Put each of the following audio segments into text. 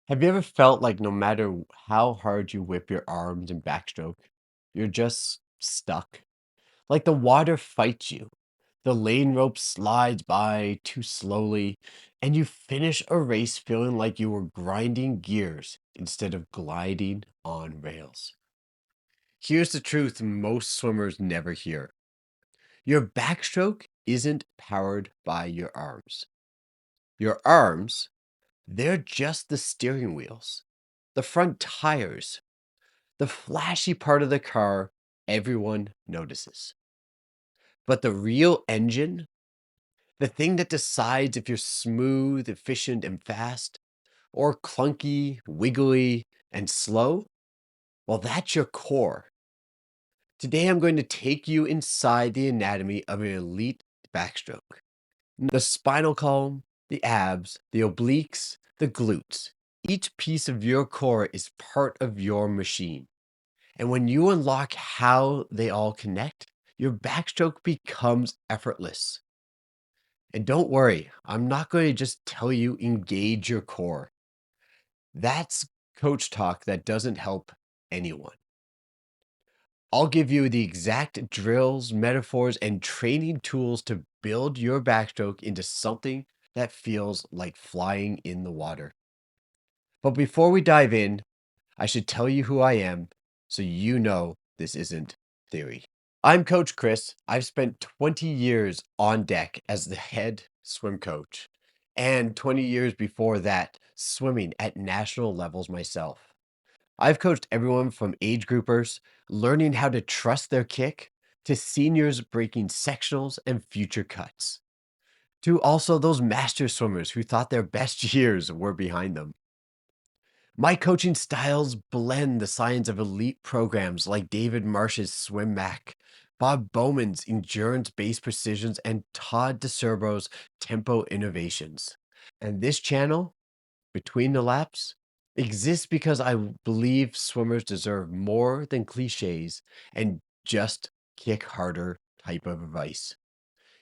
Have you ever felt like no matter how hard you whip your arms in backstroke, you're just stuck? Like the water fights you, the lane rope slides by too slowly, and you finish a race feeling like you were grinding gears instead of gliding on rails. Here's the truth most swimmers never hear. Your backstroke isn't powered by your arms. Your arms, they're just the steering wheels, the front tires, the flashy part of the car everyone notices. But the real engine, the thing that decides if you're smooth, efficient, and fast, or clunky, wiggly, and slow, well, that's your core. Today, I'm going to take you inside the anatomy of an elite backstroke. The spinal column, the abs, the obliques, the glutes. Each piece of your core is part of your machine. And when you unlock how they all connect, your backstroke becomes effortless. And don't worry, I'm not going to just tell you engage your core. That's coach talk that doesn't help anyone. I'll give you the exact drills, metaphors, and training tools to build your backstroke into something that feels like flying in the water. But before we dive in, I should tell you who I am so you know this isn't theory. I'm Coach Chris. I've spent 20 years on deck as the head swim coach, and 20 years before that, swimming at national levels myself. I've coached everyone from age groupers learning how to trust their kick to seniors breaking sectionals and future cuts, to also those master swimmers who thought their best years were behind them. My coaching styles blend the science of elite programs like David Marsh's Swim Mac, Bob Bowman's endurance-based precisions, and Todd DeSerbo's tempo innovations. And this channel, Between the Laps, exists because I believe swimmers deserve more than cliches and just kick harder type of advice.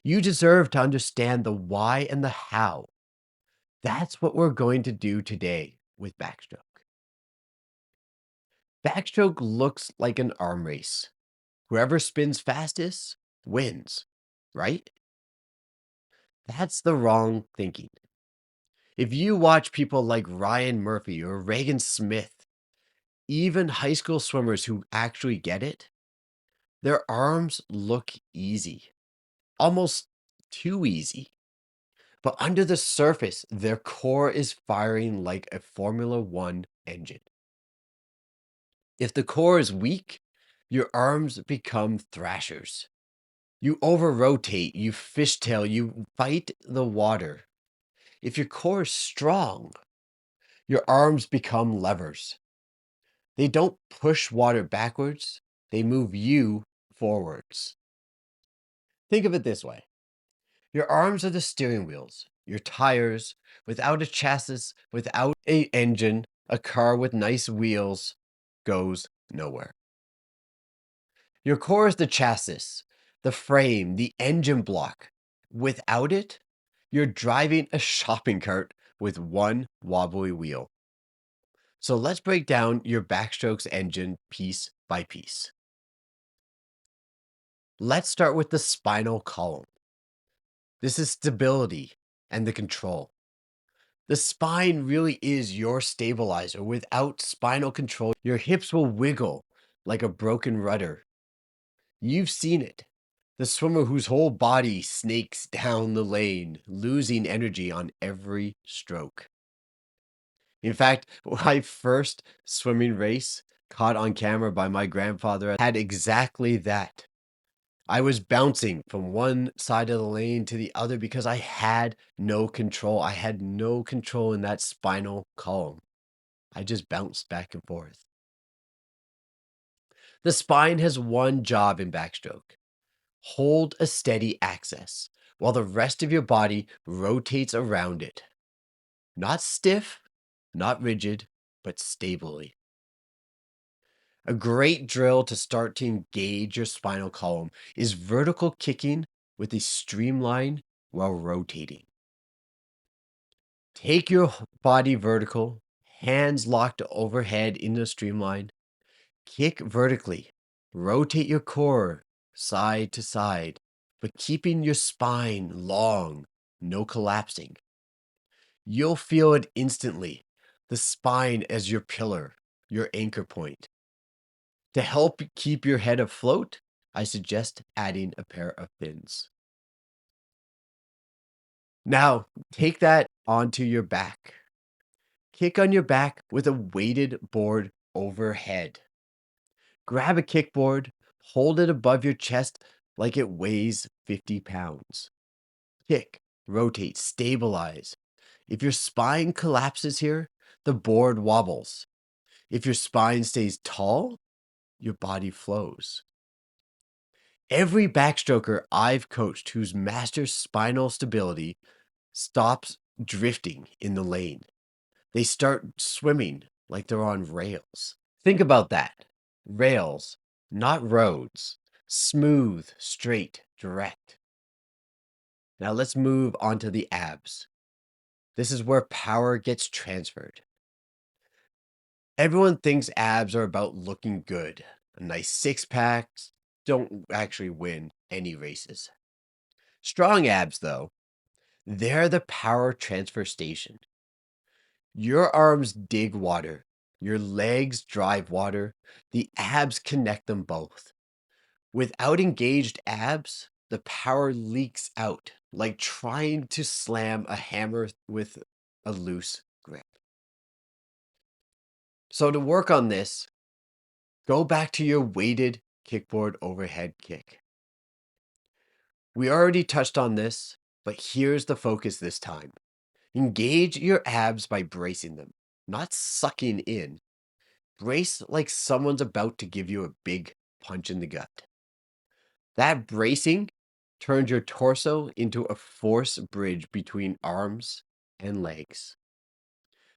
You deserve to understand the why and the how. That's what we're going to do today with Backstroke. Backstroke looks like an arm race. Whoever spins fastest wins, right? That's the wrong thinking. If you watch people like Ryan Murphy or Reagan Smith, even high school swimmers who actually get it, their arms look easy, almost too easy. But under the surface, their core is firing like a Formula One engine. If the core is weak, your arms become thrashers. You over rotate, you fishtail, you fight the water. If your core is strong, your arms become levers. They don't push water backwards, they move you forwards. Think of it this way. Your arms are the steering wheels, your tires. Without a chassis, without a engine, a car with nice wheels goes nowhere. Your core is the chassis, the frame, the engine block. Without it, you're driving a shopping cart with one wobbly wheel. So let's break down your backstroke's engine piece by piece. Let's start with the spinal column. This is stability and the control. The spine really is your stabilizer. Without spinal control, your hips will wiggle like a broken rudder. You've seen it. The swimmer whose whole body snakes down the lane, losing energy on every stroke. In fact, my first swimming race, caught on camera by my grandfather, had exactly that. I was bouncing from one side of the lane to the other because I had no control. I had no control in that spinal column. I just bounced back and forth. The spine has one job in backstroke: hold a steady axis while the rest of your body rotates around it. Not stiff, not rigid, but stably. A great drill to start to engage your spinal column is vertical kicking with a streamline while rotating. Take your body vertical, Hands locked overhead in a streamline. Kick vertically. Rotate your core side to side, but keeping your spine long, no collapsing. You'll feel it instantly. The spine as your pillar, your anchor point. To help keep your head afloat, I suggest adding a pair of fins. Now, take that onto your back. Kick on your back with a weighted board overhead. Grab a kickboard, hold it above your chest like it weighs 50 pounds. Kick, rotate, stabilize. If your spine collapses here, the board wobbles. If your spine stays tall, your body flows. Every backstroker I've coached who's mastered spinal stability stops drifting in the lane. They start swimming like they're on rails. Think about that. Rails, not roads. Smooth, straight, direct. Now let's move on to the abs. This is where power gets transferred. Everyone thinks abs are about looking good. A nice six packs don't actually win any races. Strong abs, though, they're the power transfer station. Your arms dig water, your legs drive water, the abs connect them both. Without engaged abs, the power leaks out like trying to slam a hammer with a loose grip. So, to work on this, go back to your weighted kickboard overhead kick. We already touched on this, but here's the focus this time. Engage your abs by bracing them, not sucking in. Brace like someone's about to give you a big punch in the gut. That bracing turns your torso into a force bridge between arms and legs.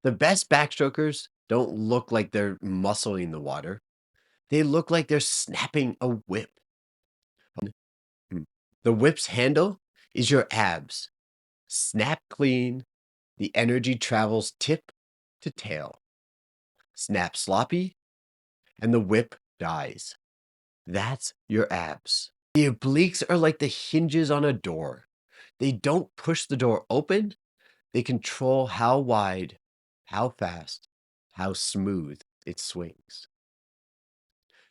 The best backstrokers don't look like they're muscling the water. They look like they're snapping a whip. The whip's handle is your abs. Snap clean, the energy travels tip to tail. Snap sloppy, and the whip dies. That's your abs. The obliques are like the hinges on a door. They don't push the door open, they control how wide, how fast, how smooth it swings.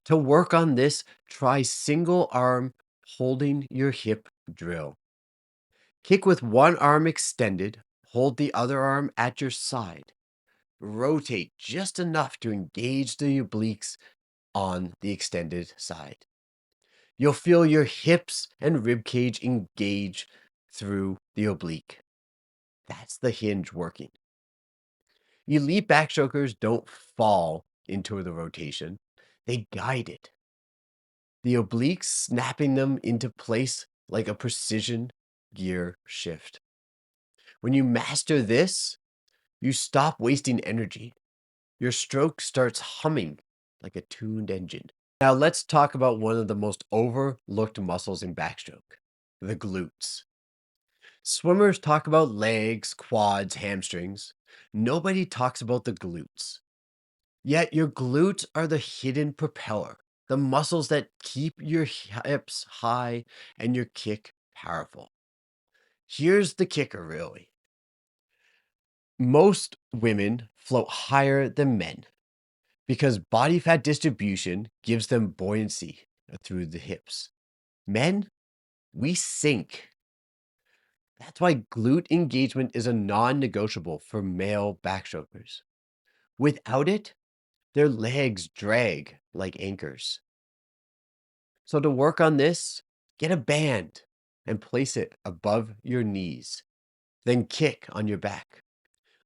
To work on this, try single arm holding your hip drill. Kick with one arm extended, hold the other arm at your side. Rotate just enough to engage the obliques on the extended side. You'll feel your hips and rib cage engage through the oblique. That's the hinge working. Elite backstrokers don't fall into the rotation, they guide it. The obliques snapping them into place like a precision gear shift. When you master this, you stop wasting energy. Your stroke starts humming like a tuned engine. Now let's talk about one of the most overlooked muscles in backstroke, the glutes. Swimmers talk about legs, quads, hamstrings. Nobody talks about the glutes. Yet your glutes are the hidden propeller, the muscles that keep your hips high and your kick powerful. Here's the kicker, really. Most women float higher than men because body fat distribution gives them buoyancy through the hips. Men, we sink. That's why glute engagement is a non negotiable for male backstrokers. Without it, their legs drag like anchors. So, to work on this, get a band and place it above your knees. Then kick on your back.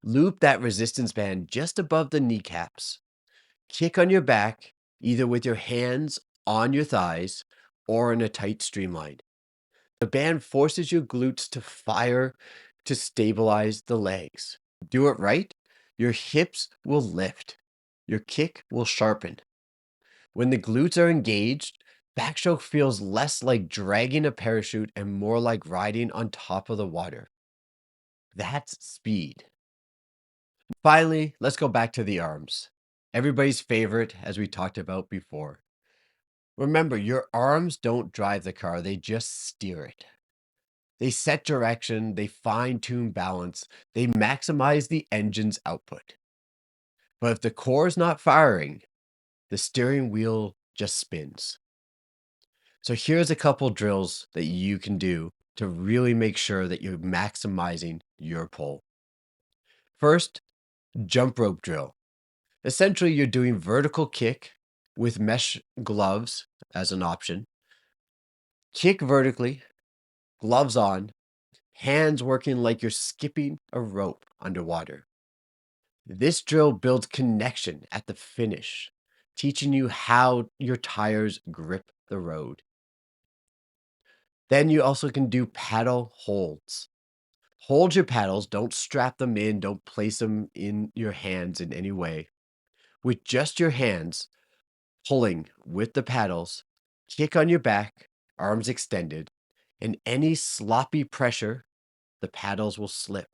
Loop that resistance band just above the kneecaps. Kick on your back, either with your hands on your thighs or in a tight streamline. The band forces your glutes to fire to stabilize the legs. Do it right, your hips will lift, your kick will sharpen. When the glutes are engaged, backstroke feels less like dragging a parachute and more like riding on top of the water. That's speed. Finally, let's go back to the arms. Everybody's favorite, as we talked about before. Remember, your arms don't drive the car, they just steer it. They set direction, they fine tune balance, they maximize the engine's output. But if the core is not firing, the steering wheel just spins. So here's a couple drills that you can do to really make sure that you're maximizing your pull. First, jump rope drill. Essentially, you're doing vertical kick with mesh gloves as an option. Kick vertically, gloves on, hands working like you're skipping a rope underwater. This drill builds connection at the finish, teaching you how your tires grip the road. Then you also can do paddle holds. Hold your paddles, don't strap them in, don't place them in your hands in any way. With just your hands pulling with the paddles, kick on your back, arms extended, and any sloppy pressure, the paddles will slip.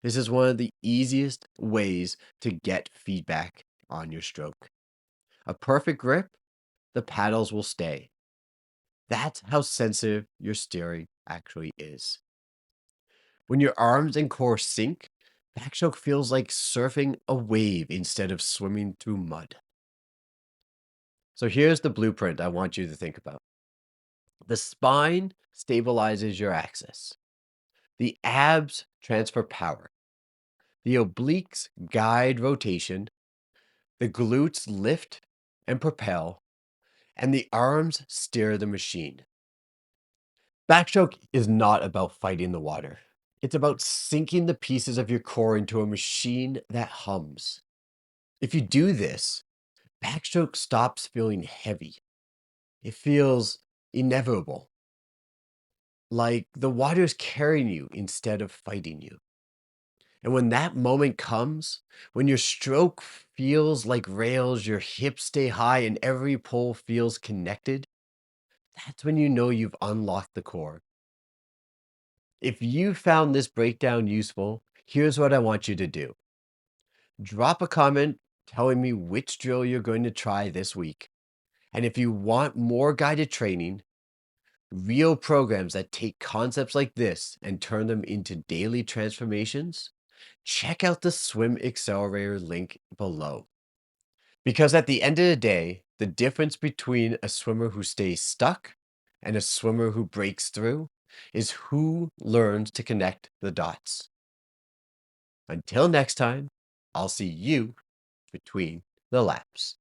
This is one of the easiest ways to get feedback on your stroke. A perfect grip, the paddles will stay. That's how sensitive your steering actually is. When your arms and core sync, backstroke feels like surfing a wave instead of swimming through mud. So here's the blueprint I want you to think about. The spine stabilizes your axis. The abs transfer power. The obliques guide rotation. The glutes lift and propel. And the arms steer the machine. Backstroke is not about fighting the water. It's about sinking the pieces of your core into a machine that hums. If you do this, backstroke stops feeling heavy. It feels inevitable, like the water is carrying you instead of fighting you. And when that moment comes, when your stroke feels like rails, your hips stay high, and every pull feels connected, that's when you know you've unlocked the core. If you found this breakdown useful, here's what I want you to do. Drop a comment telling me which drill you're going to try this week. And if you want more guided training, real programs that take concepts like this and turn them into daily transformations, check out the Swim Accelerator link below. Because at the end of the day, the difference between a swimmer who stays stuck and a swimmer who breaks through is who learns to connect the dots. Until next time, I'll see you between the laps.